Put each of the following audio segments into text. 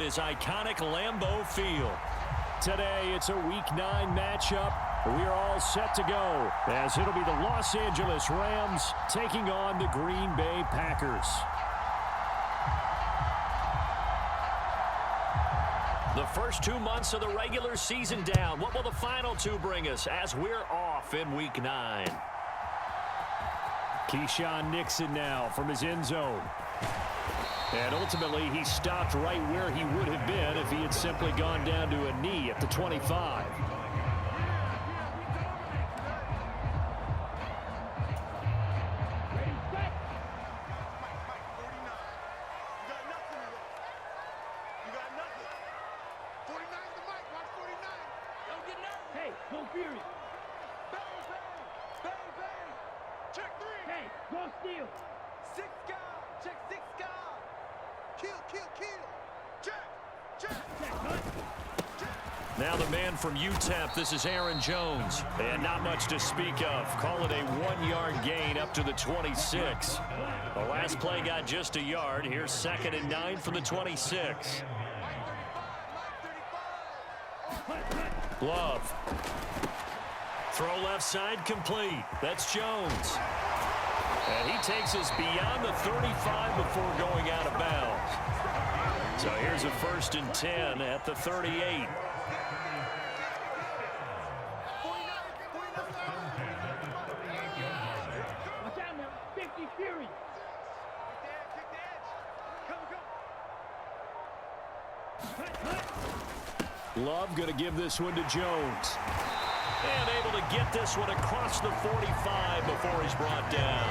his iconic Lambeau Field. Today, it's a Week 9 matchup. We are all set to go as it'll be the Los Angeles Rams taking on the Green Bay Packers. The first 2 months of the regular season down. What will the final 2 bring us as we're off in Week 9? Keyshawn Nixon now from his end zone. And ultimately, he stopped right where he would have been if he had simply gone down to a knee at the 25. Now the man from UTEP, this is Aaron Jones. And not much to speak of. Call it a 1-yard gain up to the 26. The last play got just a yard. Here's 2nd and 9 from the 26. Love. Throw left side complete. That's Jones. And he takes us beyond the 35 before going out of bounds. So here's a 1st and 10 at the 38. Love going to give this one to Jones. And able to get this one across the 45 before he's brought down.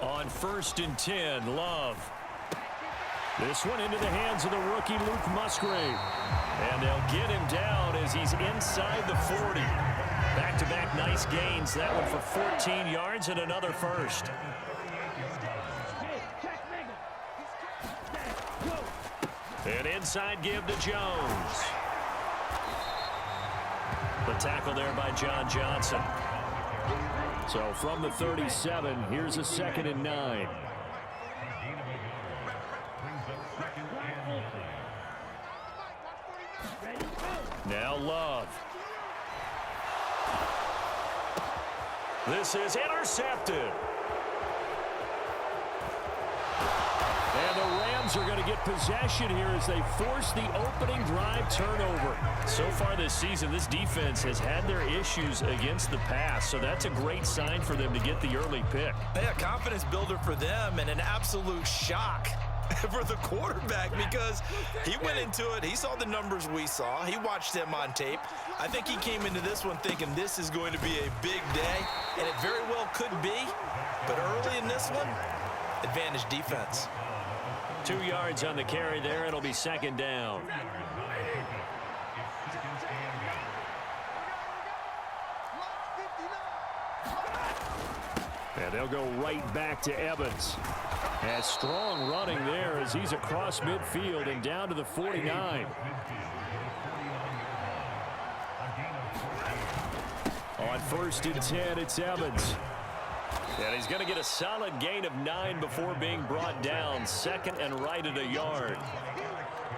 On 1st and 10, Love. This one into the hands of the rookie Luke Musgrave. And they'll get him down as he's inside the 40. Back-to-back nice gains. That one for 14 yards and another first. An inside give to Jones. The tackle there by John Johnson. So from the 37, here's a 2nd and 9. Now Love. This is intercepted. And the Rams are going to get possession here as they force the opening drive turnover. So far this season, this defense has had their issues against the pass, so that's a great sign for them to get the early pick. Yeah, confidence builder for them and an absolute shock for the quarterback because he went into it. He saw the numbers we saw. He watched them on tape. I think he came into this one thinking this is going to be a big day, and it very well could be. But early in this one, advantage defense. 2 yards on the carry there. It'll be 2nd down. And they'll go right back to Evans. And strong running there as he's across midfield and down to the 49. On 1st and 10, it's Evans. And he's going to get a solid gain of 9 before being brought down. 2nd and right at a yard.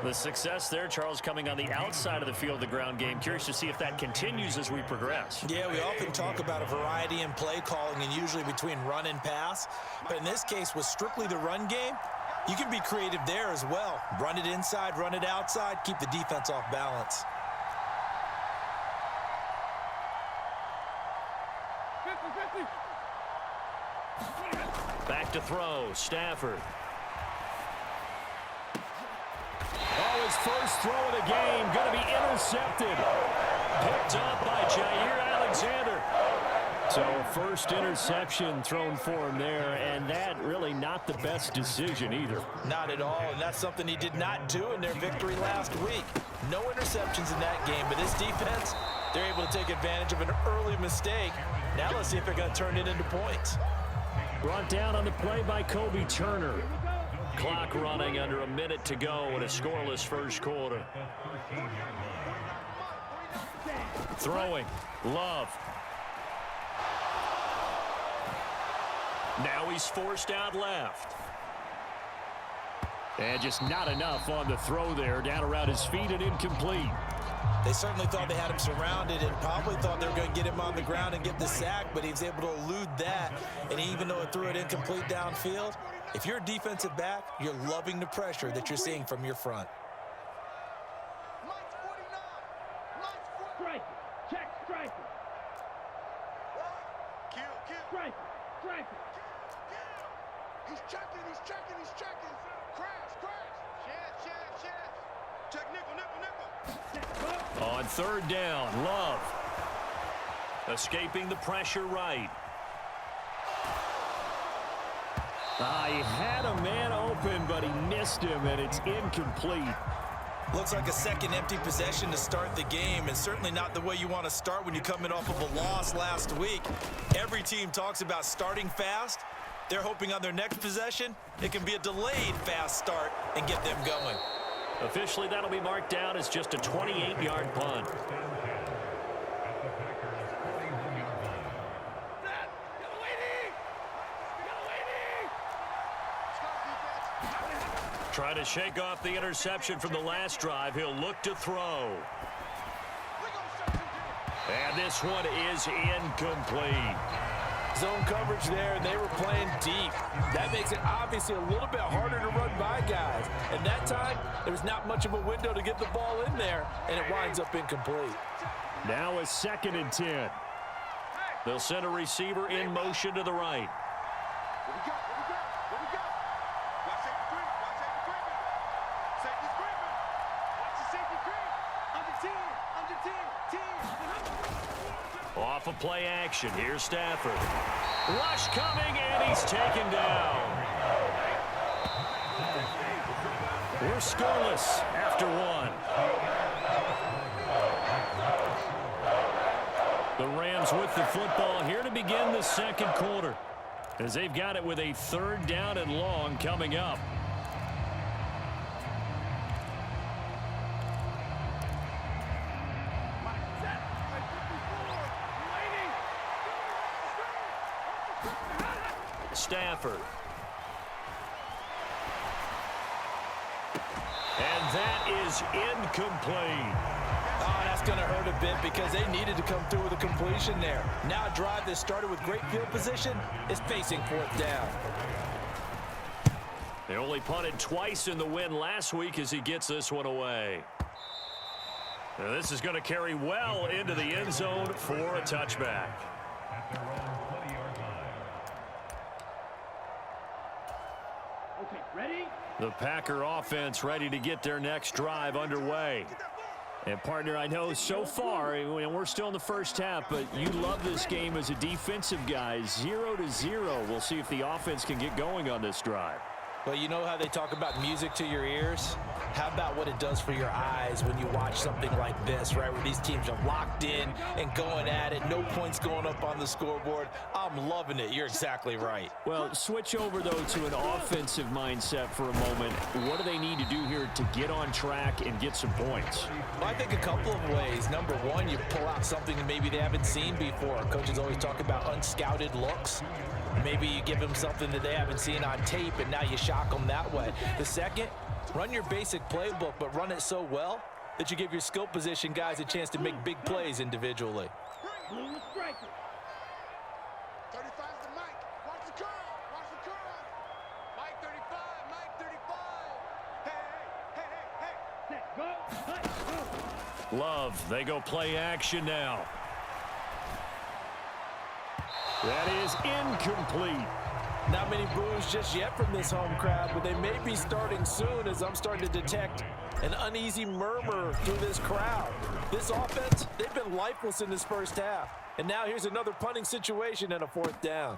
The success there, Charles, coming on the outside of the field, the ground game. Curious to see if that continues as we progress. Yeah, we often talk about a variety in play calling and usually between run and pass. But in this case, with strictly the run game, you can be creative there as well. Run it inside, run it outside, keep the defense off balance. Back to throw, Stafford. Oh, his first throw of the game, going to be intercepted. Picked up by Jair Alexander. So first interception thrown for him there, and that really not the best decision either. Not at all, and that's something he did not do in their victory last week. No interceptions in that game, but this defense, they're able to take advantage of an early mistake. Now let's see if they're going to turn it into points. Brought down on the play by Kobe Turner. Clock running under a minute to go in a scoreless first quarter. Throwing. Love. Now he's forced out left. And just not enough on the throw there. Down around his feet and incomplete. They certainly thought they had him surrounded and probably thought they were going to get him on the ground and get the sack, but he was able to elude that. And even though it threw it incomplete downfield, if you're a defensive back, you're loving the pressure that you're seeing from your front. He's checking. Crash. Check, nickel. On third down, Love. Escaping the pressure right. He had a man open, but he missed him, and it's incomplete. Looks like a second empty possession to start the game, and certainly not the way you want to start when you're coming off of a loss last week. Every team talks about starting fast. They're hoping on their next possession, it can be a delayed fast start and get them going. Officially, that'll be marked down as just a 28-yard punt. Trying to shake off the interception from the last drive. He'll look to throw. And this one is incomplete. Zone coverage there, and they were playing deep. That makes it obviously a little bit harder to run by guys. And that time, there was not much of a window to get the ball in there, and it winds up incomplete. Now a 2nd and 10. They'll send a receiver in motion to the right. Off of play action. Here's Stafford. Rush coming, and he's taken down. We're scoreless after one. The Rams with the football here to begin the second quarter, as they've got it with a 3rd down and long coming up. Stafford. And that is incomplete. That's going to hurt a bit because they needed to come through with a completion there. Now a drive that started with great field position is facing 4th down. They only punted twice in the win last week as he gets this one away. Now this is going to carry well into the end zone for a touchback. The Packer offense ready to get their next drive underway. And, partner, I know so far, and we're still in the first half, but you love this game as a defensive guy. 0-0. We'll see if the offense can get going on this drive. Well, you know how they talk about music to your ears? How about what it does for your eyes when you watch something like this, right, where these teams are locked in and going at it, no points going up on the scoreboard? I'm loving it. You're exactly right. Well, switch over, though, to an offensive mindset for a moment. What do they need to do here to get on track and get some points? Well, I think a couple of ways. Number one, you pull out something that maybe they haven't seen before. Coaches always talk about unscouted looks. Maybe you give them something that they haven't seen on tape, and now you shock them that way. The second, run your basic playbook, but run it so well that you give your skill position guys a chance to make big plays individually. 35's the Mike. Watch the curl. Mike 35. Hey. Love, they go play action now. That is incomplete. Not many boos just yet from this home crowd, but they may be starting soon as I'm starting to detect an uneasy murmur through this crowd. This offense, they've been lifeless in this first half. And now here's another punting situation and a 4th down.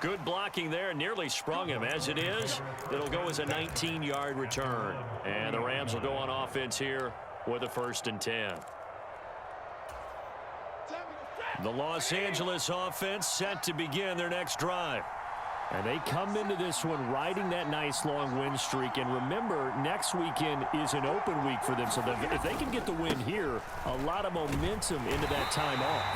Good blocking there, nearly sprung him. As it is, it'll go as a 19-yard return. And the Rams will go on offense here with a 1st and 10. The Los Angeles offense set to begin their next drive. And they come into this one riding that nice long win streak. And remember, next weekend is an open week for them. So if they can get the win here, a lot of momentum into that time off.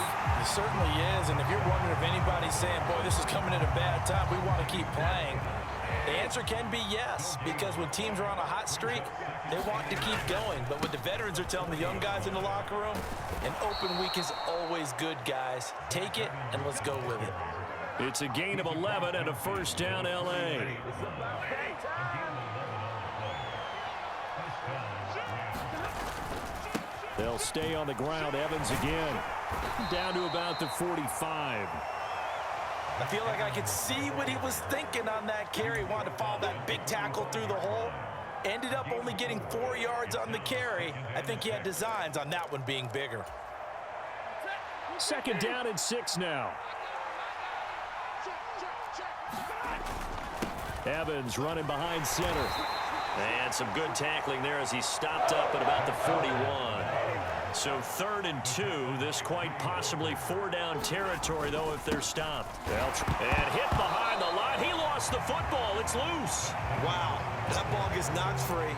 It certainly is. And if you're wondering if anybody's saying, boy, this is coming at a bad time, we want to keep playing, the answer can be yes. Because when teams are on a hot streak, they want to keep going. But what the veterans are telling the young guys in the locker room, an open week is always good, guys. Take it and let's go with it. It's a gain of 11 and a first down, L.A. They'll stay on the ground. Evans again. Down to about the 45. I feel like I could see what he was thinking on that carry. Wanted to follow that big tackle through the hole. Ended up only getting 4 yards on the carry. I think he had designs on that one being bigger. Second down and 6 now. Evans running behind center. And some good tackling there as he stopped up at about the 41. So 3rd and 2. This quite possibly 4-down territory, though, if they're stopped. And hit behind the line. He lost the football. It's loose. Wow, that ball gets knocked free,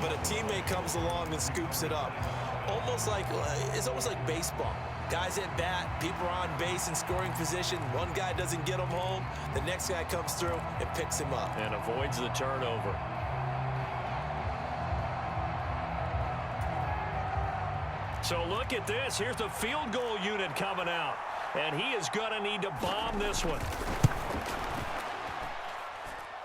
but a teammate comes along and scoops it up. It's almost like baseball. Guys at bat, people are on base in scoring position. One guy doesn't get him home. The next guy comes through and picks him up. And avoids the turnover. So look at this. Here's the field goal unit coming out. And he is going to need to bomb this one.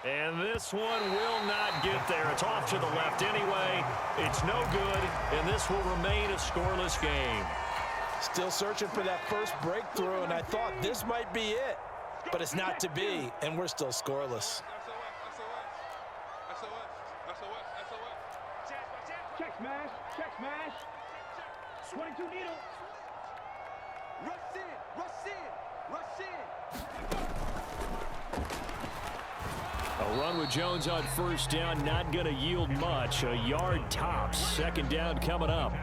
And this one will not get there. It's off to the left anyway. It's no good, and this will remain a scoreless game. Still searching for that first breakthrough, and I thought this might be it. But it's not to be, and we're still scoreless. Check smash, check smash. 22 needle. Rush in, rush in, rush in. A run with Jones on first down, not going to yield much. A yard tops. Second down coming up.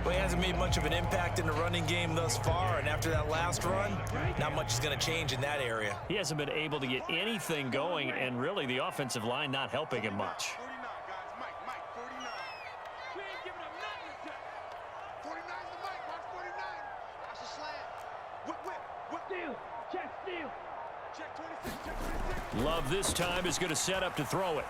Well, he hasn't made much of an impact in the running game thus far, and after that last run, not much is going to change in that area. He hasn't been able to get anything going, and really the offensive line not helping him much. 49, guys. Mike, 49. We ain't giving up nothing to check. 49's the Mike. Watch 49. Watch the slant. Whip. Steal. Check, steal. Check 26, check 26. Love this time is going to set up to throw it.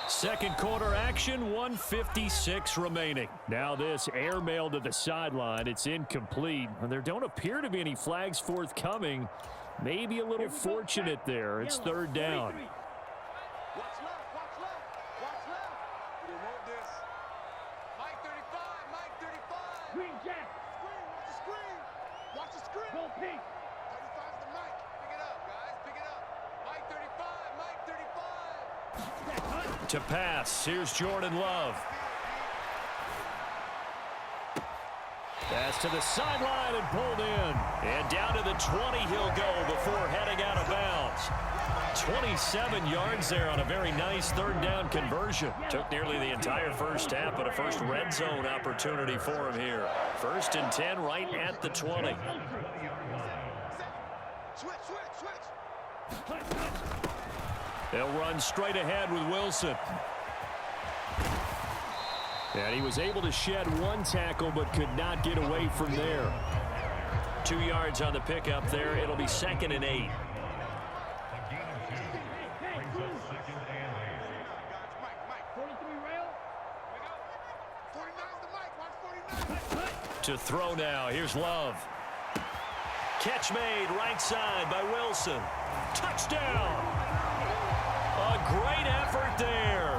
Second quarter action, 1:56 remaining. Now this airmail to the sideline. It's incomplete. And there don't appear to be any flags forthcoming. Maybe a little fortunate there. It's third down. Watch left, watch left, watch left. We want this. Mike 35, Mike 35. Green jack. Screen, watch the screen. Go pink. 35's the Mike. Pick it up, guys, pick it up. Mike 35, Mike 35. To pass, here's Jordan Love. Pass to the sideline and pulled in. And down to the 20 he'll go before heading out of bounds. 27 yards there on a very nice third down conversion. Took nearly the entire first half, but a first red zone opportunity for him here. 1st and 10 right at the 20. Switch. They'll run straight ahead with Wilson. And he was able to shed one tackle but could not get away from there. 2 yards on the pickup there. It'll be 2nd and 8. To throw now. Here's Love. Catch made right side by Wilson. Touchdown. A great effort there.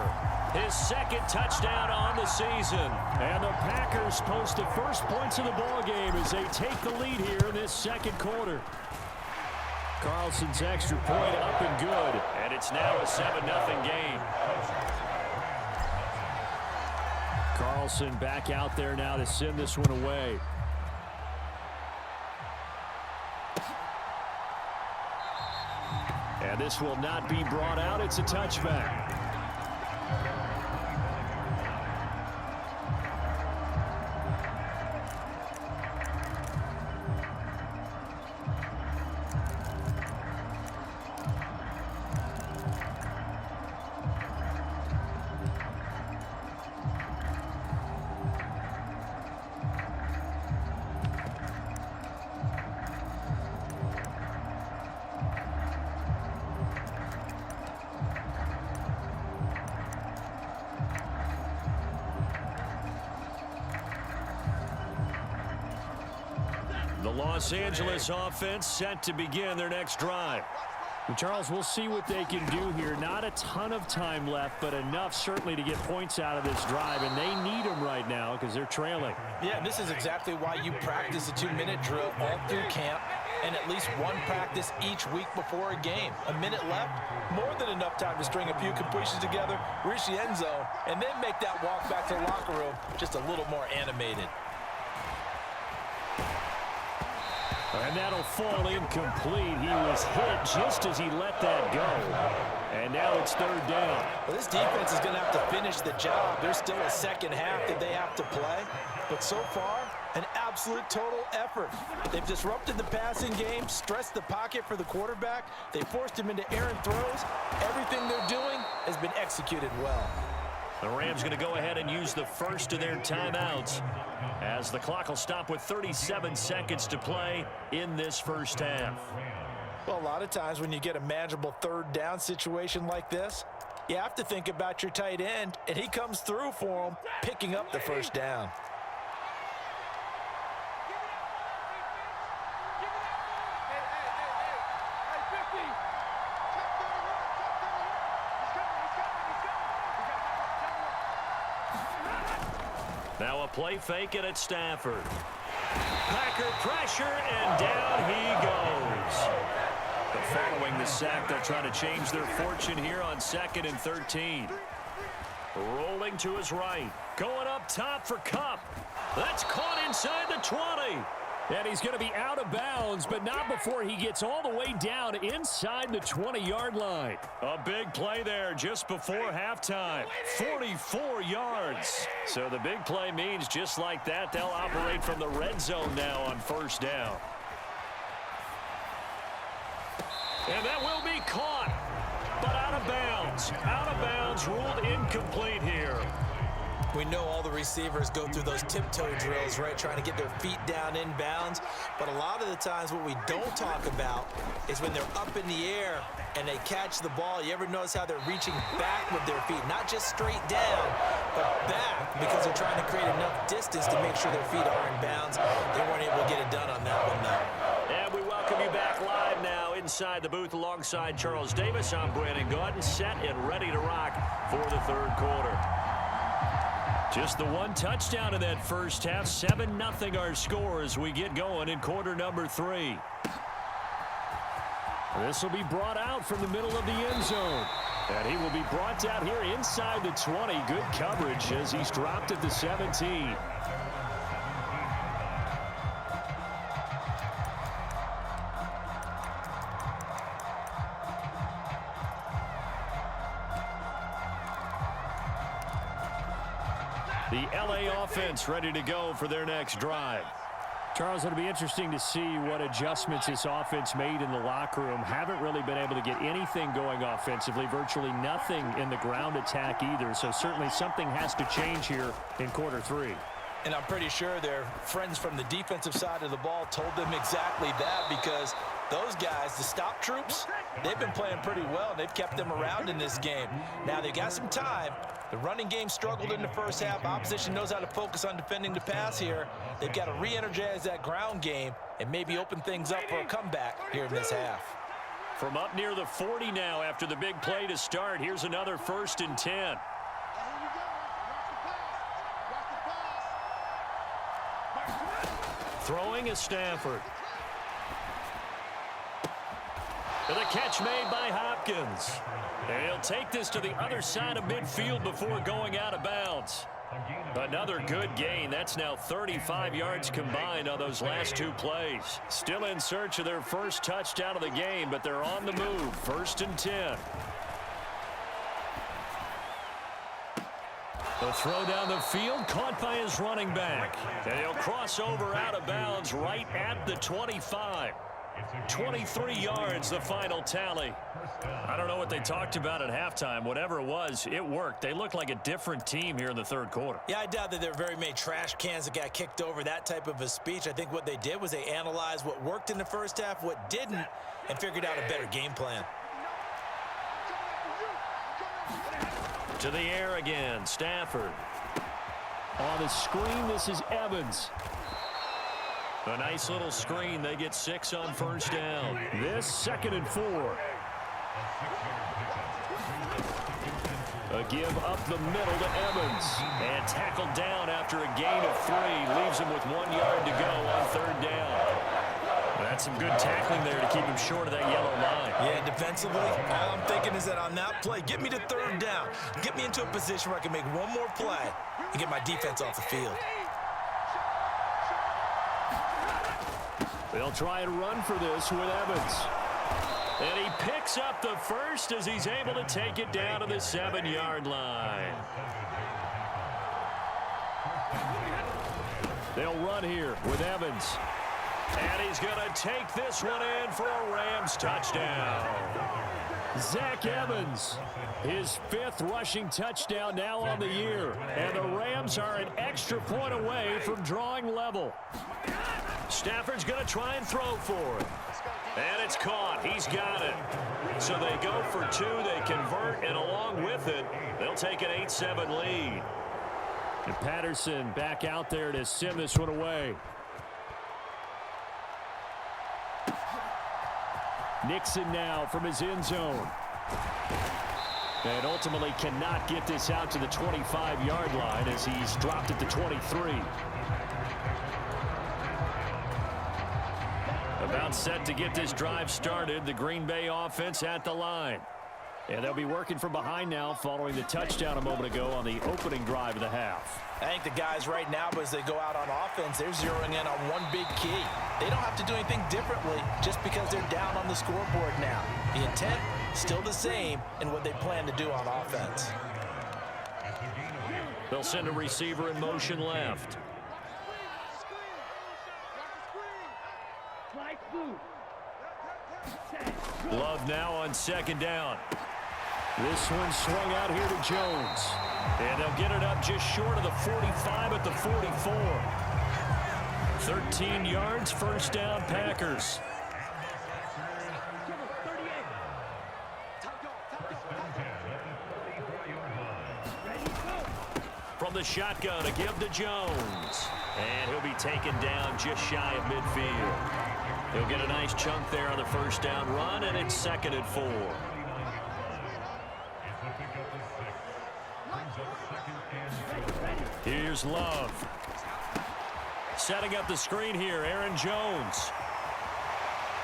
His 2nd touchdown on the season. And the Packers post the first points of the ballgame as they take the lead here in this 2nd quarter. Carlson's extra point up and good. And it's now a 7-0 game. Carlson back out there now to send this one away. And this will not be brought out. It's a touchback. Los Angeles offense set to begin their next drive. Well, Charles, we'll see what they can do here. Not a ton of time left, but enough certainly to get points out of this drive, and they need them right now because they're trailing. Yeah, this is exactly why you practice a 2-minute drill all through camp and at least one practice each week before a game. A minute left, more than enough time to string a few completions together, reach the end zone, and then make that walk back to the locker room just a little more animated. And that'll fall incomplete. He was hit just as he let that go. And now it's third down. Well, this defense is going to have to finish the job. There's still a second half that they have to play. But so far, an absolute total effort. They've disrupted the passing game, stressed the pocket for the quarterback. They forced him into errant throws. Everything they're doing has been executed well. The Rams going to go ahead and use the first of their timeouts as the clock will stop with 37 seconds to play in this first half. Well, a lot of times when you get a manageable third down situation like this, you have to think about your tight end, and he comes through for him, picking up the first down. Now a play fake it at Stafford. Packer pressure, and down he goes. But following the sack, they'll try to change their fortune here on 2nd and 13. Rolling to his right. Going up top for Kupp. That's caught inside the 20. And he's going to be out of bounds, but not before he gets all the way down inside the 20-yard line. A big play there just before halftime. 44 yards. So the big play means just like that, they'll operate from the red zone now on first down. And that will be caught, but out of bounds. Out of bounds, ruled incomplete here. We know all the receivers go through those tiptoe drills, right, trying to get their feet down in bounds. But a lot of the times what we don't talk about is when they're up in the air and they catch the ball. You ever notice how they're reaching back with their feet? Not just straight down, but back, because they're trying to create enough distance to make sure their feet are in bounds. They weren't able to get it done on that one, though. And we welcome you back live now inside the booth alongside Charles Davis. I'm Brandon Gaudin, set and ready to rock for the third quarter. Just the one touchdown in that first half. 7-0 our score as we get going in quarter number 3. This will be brought out from the middle of the end zone. And he will be brought down here inside the 20. Good coverage as he's dropped at the 17. The LA offense ready to go for their next drive. Charles, it'll be interesting to see what adjustments this offense made in the locker room. Haven't really been able to get anything going offensively, virtually nothing in the ground attack either. So certainly something has to change here in quarter 3. And I'm pretty sure their friends from the defensive side of the ball told them exactly that, because those guys, the stop troops, they've been playing pretty well. They've kept them around in this game. Now they've got some time. The running game struggled in the first half. Opposition knows how to focus on defending the pass here. They've got to re-energize that ground game and maybe open things up for a comeback here in this half. From up near the 40 now after the big play to start. Here's another 1st and 10. Throwing is Stafford. And the catch made by Hopkins. And he'll take this to the other side of midfield before going out of bounds. Another good gain. That's now 35 yards combined on those last 2 plays. Still in search of their first touchdown of the game, but they're on the move. 1st and 10. The throw down the field, caught by his running back. And he'll cross over out of bounds right at the 25. 23 yards, the final tally. I don't know what they talked about at halftime. Whatever it was, it worked. They looked like a different team here in the third quarter. Yeah, I doubt that there were very many trash cans that got kicked over, that type of a speech. I think what they did was they analyzed what worked in the first half, what didn't, and figured out a better game plan. To the air again, Stafford. On the screen, this is Evans. A nice little screen. They get 6 on first down. This 2nd and 4. A give up the middle to Evans. And tackled down after a gain of 3. Leaves him with 1 yard to go on 3rd down. That's some good tackling there to keep him short of that yellow line. Yeah, defensively, all I'm thinking is that on that play, get me to 3rd down. Get me into a position where I can make one more play and get my defense off the field. They'll try and run for this with Evans. And he picks up the first as he's able to take it down to the 7-yard line. They'll run here with Evans. And he's going to take this one in for a Rams touchdown. Zach Evans, his 5th rushing touchdown now on the year. And the Rams are an extra point away from drawing level. Stafford's going to try and throw for it. And it's caught. He's got it. So they go for 2. They convert, and along with it, they'll take an 8-7 lead. And Patterson back out there to send this one away. Nixon now from his end zone. And ultimately cannot get this out to the 25-yard line as he's dropped it to 23. About set to get this drive started. The Green Bay offense at the line. And they'll be working from behind now following the touchdown a moment ago on the opening drive of the half. I think the guys right now, as they go out on offense, they're zeroing in on one big key. They don't have to do anything differently just because they're down on the scoreboard now. The intent, still the same in what they plan to do on offense. They'll send a receiver in motion left. Love now on 2nd down. This one swung out here to Jones. And they'll get it up just short of the 45 at the 44. 13 yards, 1st down, Packers. From the shotgun, a give to Jones. And he'll be taken down just shy of midfield. He'll get a nice chunk there on the 1st down run, and it's 2nd and 4. Here's Love. Setting up the screen here, Aaron Jones.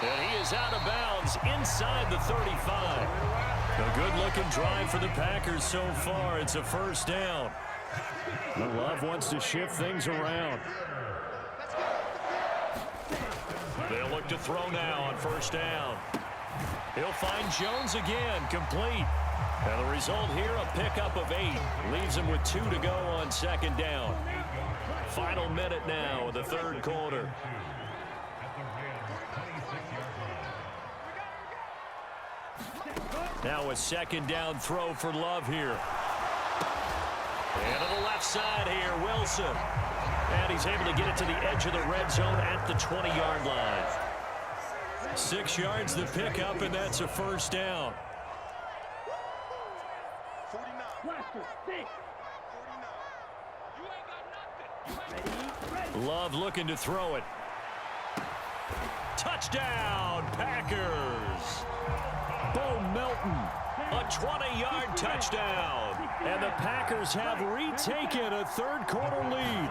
And he is out of bounds inside the 35. A good-looking drive for the Packers so far. It's a 1st down. Love wants to shift things around. They'll look to throw now on 1st down. He'll find Jones again, complete. And the result here, a pickup of 8. Leaves him with 2 to go on 2nd down. Final minute now of the 3rd quarter. Now a 2nd down throw for Love here. And to the left side here, Wilson. And he's able to get it to the edge of the red zone at the 20-yard line. 6 yards the pickup, and that's a 1st down. Love looking to throw it. Touchdown, Packers. Bo Melton. A 20-yard touchdown. And the Packers have retaken a 3rd quarter lead.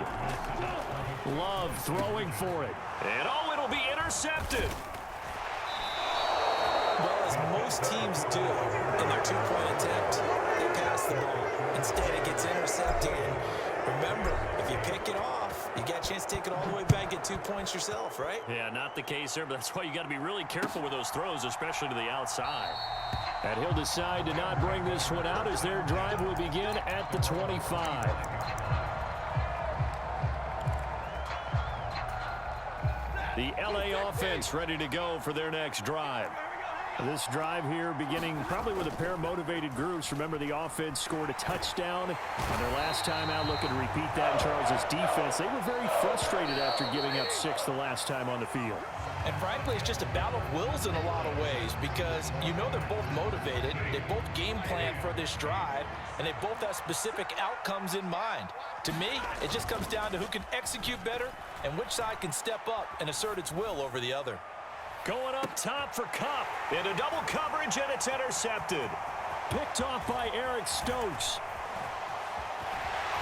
Love throwing for it. And oh, it'll be intercepted. Well, as most teams do in their 2-point attempt, they pass the ball. Instead, it gets intercepted. Remember, if you pick it off, you got a chance to take it all the way back, get 2 points yourself, right? Yeah, not the case there, but that's why you got to be really careful with those throws, especially to the outside. And he'll decide to not bring this one out as their drive will begin at the 25. The LA offense ready to go for their next drive. This drive here beginning probably with a pair of motivated groups. Remember, the offense scored a touchdown on their last time out, looking to repeat that in Charles's defense. They were very frustrated after giving up 6 the last time on the field. And frankly, it's just a battle of wills in a lot of ways because you know they're both motivated, they both game plan for this drive, and they both have specific outcomes in mind. To me, it just comes down to who can execute better and which side can step up and assert its will over the other. Going up top for Kupp. Into double coverage, and it's intercepted. Picked off by Eric Stokes.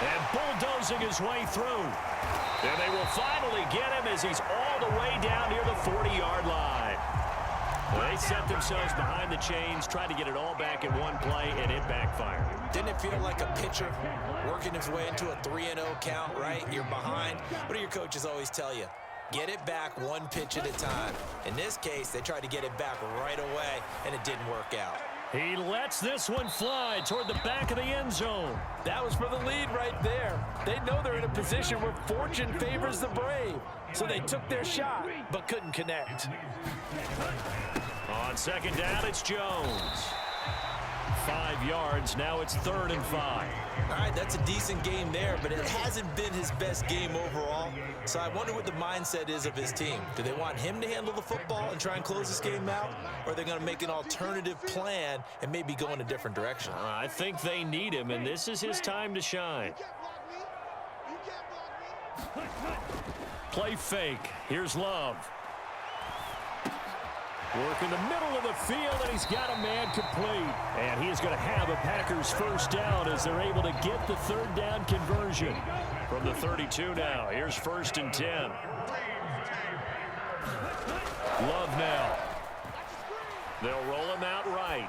And bulldozing his way through. And they will finally get him as he's all the way down near the 40-yard line. They set themselves behind the chains, tried to get it all back in one play, and it backfired. Didn't it feel like a pitcher working his way into a 3-0 count, right? You're behind. What do your coaches always tell you? Get it back one pitch at a time. In this case, they tried to get it back right away, and it didn't work out. He lets this one fly toward the back of the end zone. That was for the lead right there. They know they're in a position where fortune favors the brave. So they took their shot, but couldn't connect. On second down, it's Jones. 5 yards, now it's 3rd and 5. All right, that's a decent game there, but it hasn't been his best game overall. So I wonder what the mindset is of his team. Do they want him to handle the football and try and close this game out? Or are they going to make an alternative plan and maybe go in a different direction? I think they need him, and this is his time to shine. Play fake. Here's Love. Work in the middle of the field, and he's got a man complete. And he is going to have a Packers first down as they're able to get the 3rd down conversion. From the 32 now, here's 1st and 10. Love now. They'll roll him out right.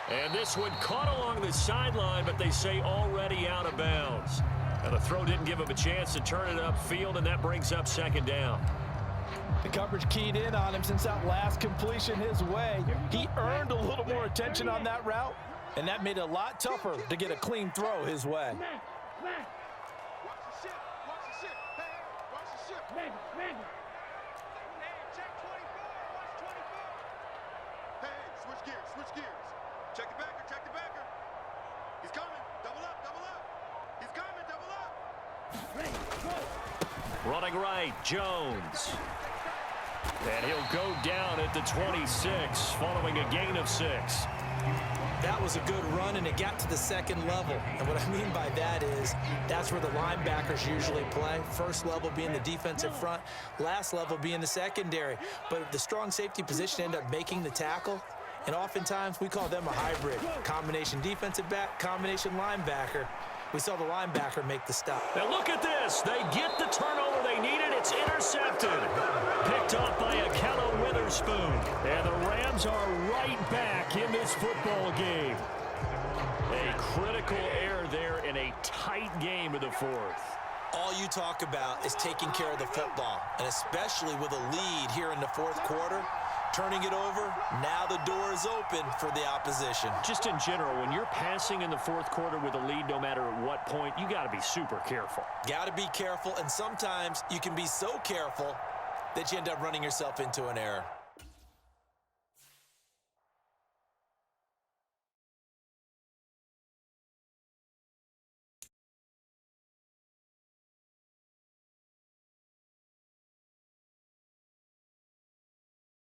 And this one caught along the sideline, but they say already out of bounds. Now the throw didn't give him a chance to turn it upfield, and that brings up 2nd down. The coverage keyed in on him since that last completion his way. He earned a little more attention on that route, and that made it a lot tougher to get a clean throw his way. Watch the ship. Watch the ship. Hey, watch the ship. Hey, check 24. Watch 24. Hey, switch gears. Switch gears. Check the backer. Check the backer. He's coming. Double up. Double up. He's coming. Double up. Running right, Jones. And he'll go down at the 26, following a gain of 6. That was a good run, and it got to the 2nd level. And what I mean by that is that's where the linebackers usually play. First level being the defensive front, last level being the secondary. But the strong safety position ended up making the tackle. And oftentimes we call them a hybrid. Combination defensive back, combination linebacker. We saw the linebacker make the stop. Now look at this. They get the turnover they needed. It's intercepted. Picked up by Akello Witherspoon. And the Rams are right back in this football game. A critical error there in a tight game of the 4th. All you talk about is taking care of the football, and especially with a lead here in the 4th quarter. Turning it over, now the door is open for the opposition. Just in general, when you're passing in the 4th quarter with a lead, no matter at what point, you got to be super careful. Got to be careful, and sometimes you can be so careful that you end up running yourself into an error.